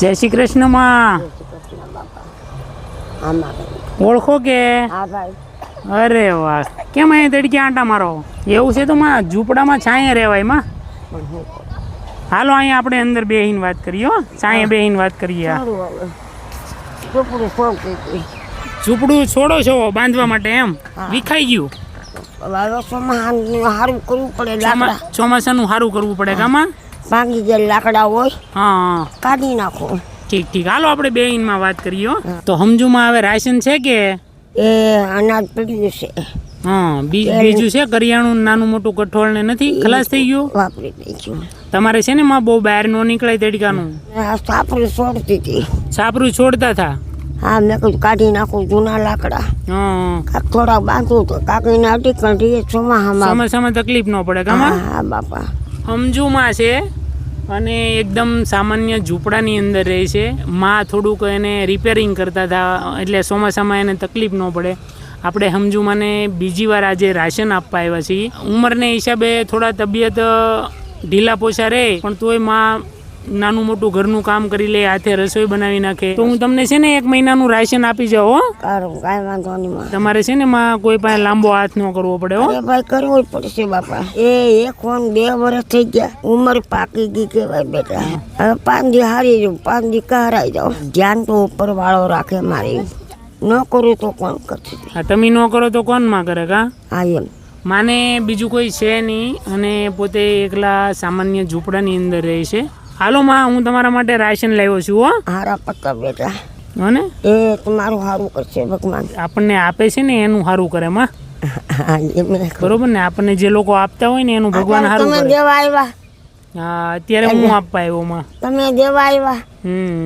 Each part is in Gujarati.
જય શ્રી કૃષ્ણ માં. ઓળખો કે? અરે વાહ, કેમ અહીંયા તડકે આંટા મારો? એવું છે તો માં ઝૂંપડામાં છાંયે રહેવાય માં. હાલો અહીંયા આપણે અંદર બેહીને વાત કરીએ હો, છાંયે બેહીને વાત કરીએ. ઝૂંપડું છોડો છો બાંધવા માટે એમ? વિખાઈ ગયું? ચોમાસાનું સારું કરવું પડે કામાં? ભાંગી ગયેલા લાકડા હોય હા કાઢી નાખો. ઠીક ઠીક, હાલો આપણે બેહીનમાં વાત કરીએ. તો સમજુમાં હવે રાશન છે કે એ અનાજ પડ્યું છે? હા, બીજું છે કરિયાણું નાનું મોટું કઠોળ ને નથી? ખલાસ થઈ ગયું? વાપરી ગયું. તમારે છે ને માં બહુ બહાર નો નીકળાય તડકાનું? સાપરું છોડતી હતી. સાપરું છોડતા હતા? હા, મેં કીધું કાઢી નાખું જૂના લાકડા. કાક થોડા બાંધવું તો કાકીને અડીકણ રહીએ ચોમાસામાં તકલીફ ન પડે કામાં? હા બાપા. સમજુમાં છે અને એકદમ સામાન્ય ઝૂંપડાની અંદર રહે છે. માં થોડુંક એને રિપેરિંગ કરતા હતા એટલે ચોમાસામાં એને તકલીફ ન પડે. આપણે સમજુમાને બીજી વાર આજે રાશન આપવા આવ્યા છીએ. ઉંમરને હિસાબે થોડા તબિયત ઢીલા પોછા રહે પણ તોય માં નાનું મોટું ઘરનું કામ કરી લે, હાથે રસોઈ બનાવી નાખે. તો હું તમને છે ને 1 મહિનાનું રાશન આપી જાઉં. કાંઈ વાંધો નહીં. તમારે છે ને માં કોઈ પાસે લાંબો હાથ ન કરવો પડે હો. ભાઈ કરવો જ પડશે બાપા. એ 1 2 વર્ષ થઈ ગયા, ઉંમર પાકી ગઈ કહેવાય બેટા. હવે 5 દી હારી જાઉં, 5 દી કહારાઈ જાઉં. ધ્યાન તો ઉપર વાળો રાખે મારી. ન કરું તો કોણ કરશે? તમે ન કરો તો કોણ માં કરે કા? હા એમ. માને બીજું કોઈ છે નહીં અને પોતે એકલા સામાન્ય ઝૂંપડાની અંદર રહે છે. હાલો માં, હું તમારા માટે રાશન લાવ્યો છું હો. હારા પત્તા બેટા. હો ને? એ તમારું સારું કરશે ભગવાન. આપણને આપે છે ને એનું સારું કરે માં. બરોબર ને? આપણને જે લોકો આપતા હોય ને એનું ભગવાન સારું કરે. તમે દેવા આવ્યા? હા, અત્યારે હું આપવા આવ્યો માં. તમે દેવા આવ્યા?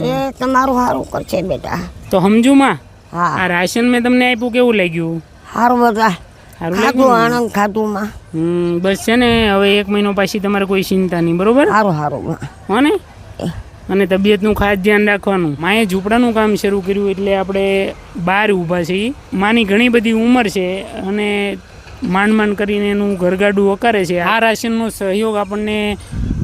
એ તમારું સારું કરશે બેટા. તો સમજુ માં, હા, આ રાશન મેં તમને આપ્યું કેવું લાગ્યું? સારું બધા ખાધું, આનંદ ખાધું માં. બસ છે ને, હવે 1 મહિનો પાછી તમારે કોઈ ચિંતા નહીં. બરોબર? સારું સારું હો ને? અને તબિયતનું ખાસ ધ્યાન રાખવાનું. માએ ઝૂંપડાનું કામ શરૂ કર્યું એટલે આપણે બહાર ઊભા છીએ. માની ઘણી બધી ઉંમર છે અને માંડ કરીને એનું ઘરગાડું વકારે છે. આ રાશનનો સહયોગ આપણને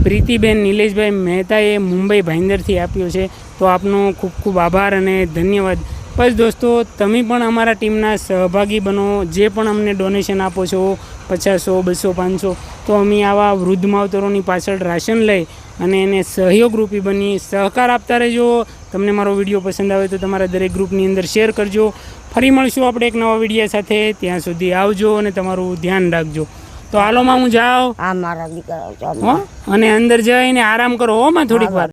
પ્રીતિબેન નિલેશભાઈ મહેતાએ મુંબઈ ભાઈંદરથી આપ્યો છે. તો આપનો ખૂબ ખૂબ આભાર અને ધન્યવાદ. બસ દોસ્તો, તમે પણ અમારા ટીમના સહભાગી બનો. જે પણ અમને ડોનેશન આપો છો 50, 100, 200, 500, તો અમે આવા વૃદ્ધ માવતરોની પાછળ રાશન લઈ અને એને સહયોગરૂપી બની સહકાર આપતા રહેજો. તમને મારો વિડીયો પસંદ આવે તો તમારા દરેક ગ્રુપની અંદર શેર કરજો. ફરી મળશું આપણે એક નવા વિડીયો સાથે. ત્યાં સુધી આવજો અને તમારું ધ્યાન રાખજો. તો હાલોમાં હું જાઉં. હા મારા દીકરા. અને અંદર જઈને આરામ કરો હો માં થોડીક વાર.